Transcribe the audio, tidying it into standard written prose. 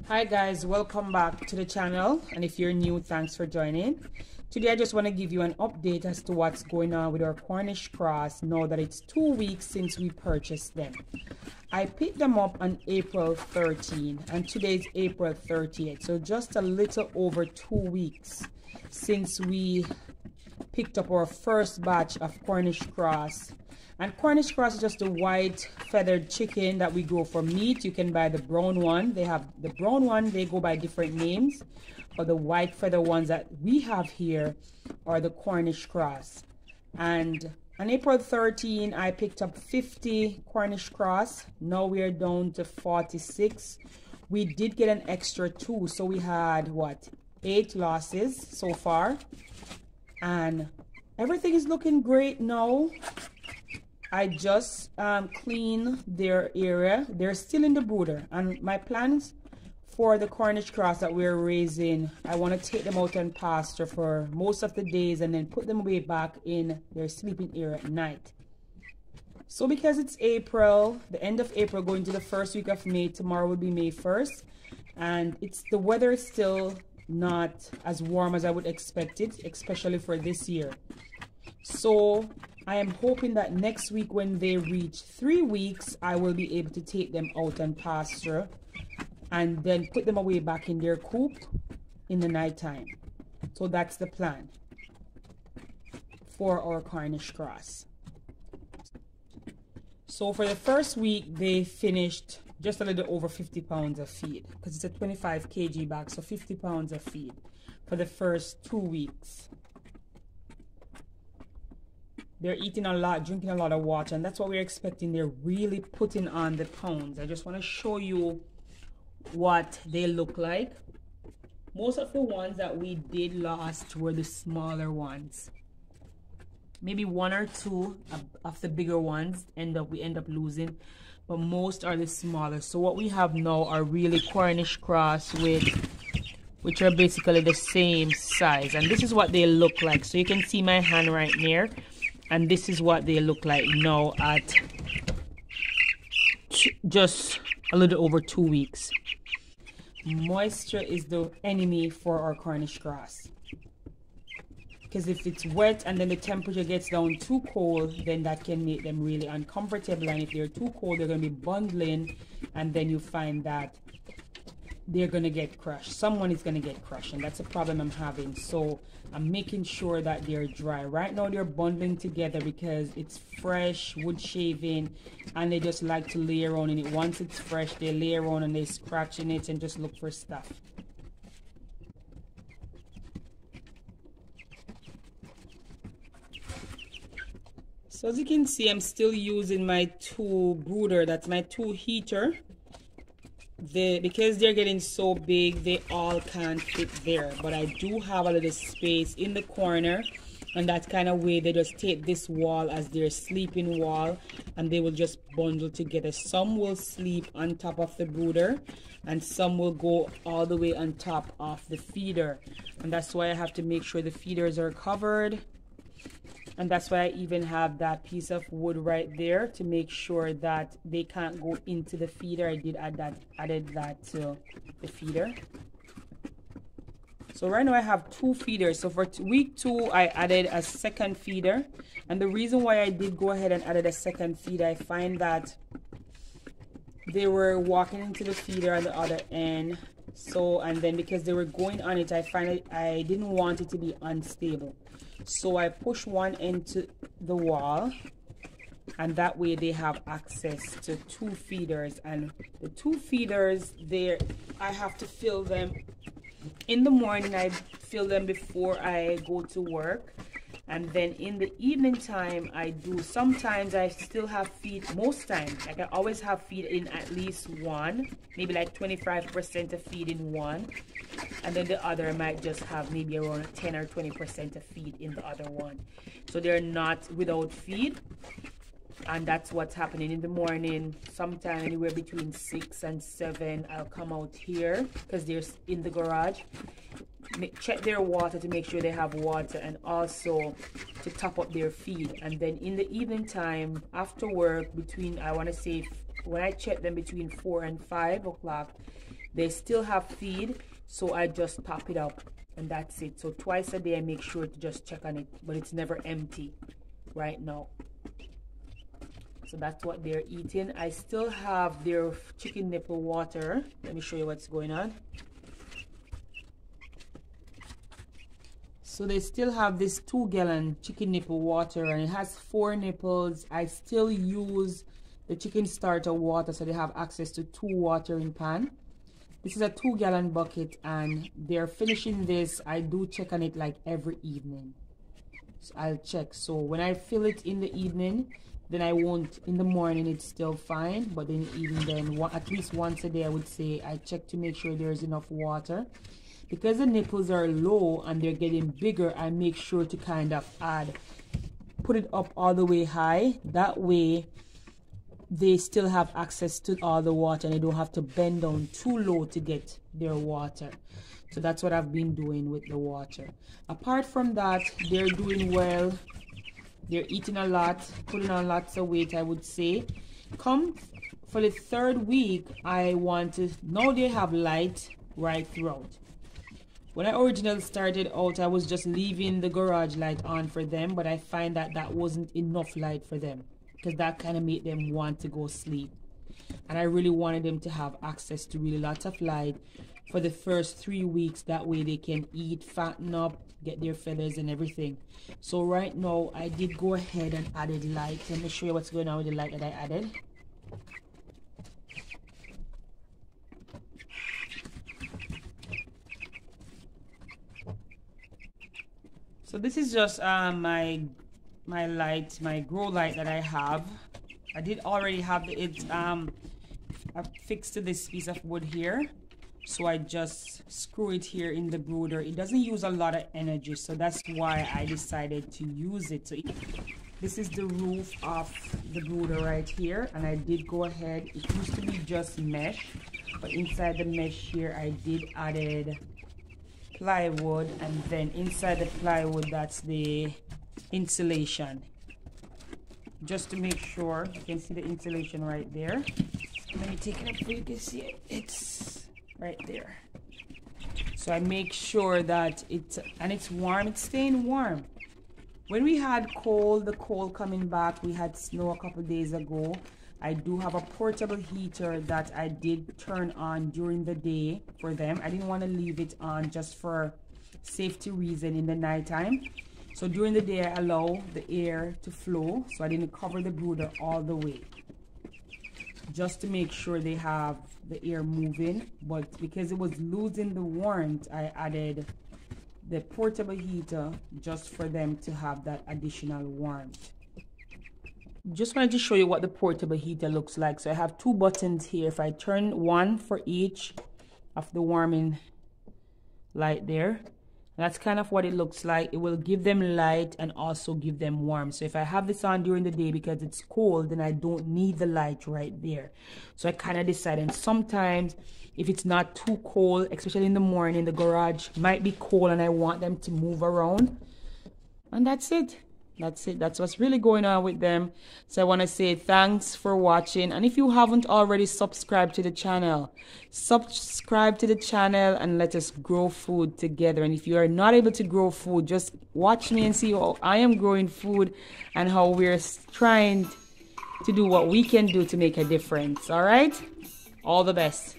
Hi guys, welcome back to the channel, and if you're new, thanks for joining. Today I just want to give you an update as to what's going on with our Cornish cross now that it's 2 weeks since we purchased them. I picked them up on April 13 and today's April 30th, so just a little over 2 weeks since we picked up our first batch of Cornish cross. And Cornish cross is just a white feathered chicken that we grow for meat. You can buy the brown one. They have the brown one, they go by different names. But the white feather ones that we have here are the Cornish cross. And on April 13, I picked up 50 Cornish cross. Now we're down to 46. We did get an extra 2, so we had, what, 8 losses so far. And everything is looking great now. I just cleaned their area. They're still in the brooder, and my plans for the Cornish cross that we're raising, I want to take them out and pasture for most of the days and then put them away back in their sleeping area at night. So because it's April, the end of April going to the first week of May, tomorrow will be May 1st, and the weather is still not as warm as I would expect it, especially for this year. So I am hoping that next week when they reach 3 weeks, I will be able to take them out and pasture and then put them away back in their coop in the nighttime. So that's the plan for our Cornish cross. So for the first week, they finished just a little over 50 pounds of feed because it's a 25 kg bag, so 50 pounds of feed for the first 2 weeks. They're eating a lot, drinking a lot of water, and that's what we're expecting. They're really putting on the pounds. I just want to show you what they look like. Most of the ones that we did last were the smaller ones. Maybe 1 or 2 of the bigger ones we end up losing, but most are the smaller. So what we have now are really Cornish cross which are basically the same size, and this is what they look like. So you can see my hand right there. And this is what they look like now at just a little over 2 weeks. Moisture is the enemy for our Cornish cross. Because if it's wet and then the temperature gets down too cold, then that can make them really uncomfortable. And if they're too cold, they're going to be bundling. And then you find that they're going to get crushed. Someone is going to get crushed, and that's a problem I'm having. So I'm making sure that they're dry. Right now they're bundling together because it's fresh wood shaving, and they just like to lay around in it. Once it's fresh, they lay around and they scratch in it and just look for stuff. So as you can see, I'm still using my 2 brooder. That's my 2 heater. Because they're getting so big, they all can't fit there, but I do have a little space in the corner, and that kind of way they just take this wall as their sleeping wall, and they will just bundle together. Some will sleep on top of the brooder, and some will go all the way on top of the feeder, and that's why I have to make sure the feeders are covered. And that's why I even have that piece of wood right there to make sure that they can't go into the feeder. I did added that to the feeder. So right now I have 2 feeders. So for week 2, I added a second feeder. And the reason why I did go ahead and added a second feeder, I find that they were walking into the feeder on the other end. So, and then because they were going on it, I didn't want it to be unstable. So I push one into the wall, and that way they have access to 2 feeders. And the 2 feeders there, I have to fill them in the morning. I fill them before I go to work, and then in the evening time I do. Sometimes I still have feed. Most times, like I always have feed in at least 1, maybe like 25% of feed in 1, and then the other I might just have maybe around 10 or 20% of feed in the other one. So they're not without feed, and that's what's happening in the morning. Sometime anywhere between 6 and 7, I'll come out here because they're in the garage, check their water to make sure they have water, and also to top up their feed. And then in the evening time after work, between, I want to say, when I check them between 4 and 5 o'clock, They still have feed, so I just top it up and that's it. So twice a day I make sure to just check on it, but it's never empty right now. So that's what they're eating. I still have their chicken nipple water. Let me show you what's going on. So they still have this 2-gallon chicken nipple water, and it has 4 nipples. I still use the chicken starter water, so they have access to 2 watering pan. This is a 2-gallon bucket, and they're finishing this. I do check on it like every evening. So I'll check. So when I fill it in the evening, then I won't. In the morning it's still fine, but then even then, at least once a day I would say I check to make sure there's enough water. Because the nipples are low and they're getting bigger, I make sure to kind of put it up all the way high. That way they still have access to all the water and they don't have to bend down too low to get their water. So that's what I've been doing with the water. Apart from that, they're doing well. They're eating a lot, putting on lots of weight, I would say. Come for the 3rd week, I want to, now they have light right throughout. When I originally started out, I was just leaving the garage light on for them, but I find that that wasn't enough light for them, because that kind of made them want to go sleep. And I really wanted them to have access to really lots of light for the first 3 weeks. That way they can eat, fatten up, get their feathers and everything. So right now I did go ahead and added light. Let me show you what's going on with the light that I added. So this is just my light, my grow light that I have. I did already have it affixed to this piece of wood here. So I just screw it here in the brooder. It doesn't use a lot of energy, so that's why I decided to use it. So this is the roof of the brooder right here, and I did go ahead. It used to be just mesh, but inside the mesh here I did added plywood, and then inside the plywood that's the insulation. Just to make sure, you can see the insulation right there. Let me take it up so you can see it. It's right there. So I make sure that it's warm. It's staying warm. When we had the cold coming back, we had snow a couple days ago. I do have a portable heater that I did turn on during the day for them. I didn't want to leave it on just for safety reason in the nighttime. So during the day I allow the air to flow, so I didn't cover the brooder all the way, just to make sure they have the air moving. But because it was losing the warmth, I added the portable heater just for them to have that additional warmth. Just wanted to show you what the portable heater looks like. So I have 2 buttons here. If I turn one for each of the warming light there, that's kind of what it looks like. It will give them light and also give them warmth. So if I have this on during the day because it's cold, then I don't need the light right there. So I kind of decided, and sometimes if it's not too cold, especially in the morning, the garage might be cold and I want them to move around. And that's it. That's it. That's what's really going on with them. So I want to say thanks for watching. And if you haven't already subscribed to the channel, subscribe to the channel and let us grow food together. And if you are not able to grow food, just watch me and see how I am growing food and how we're trying to do what we can do to make a difference. All right? All the best.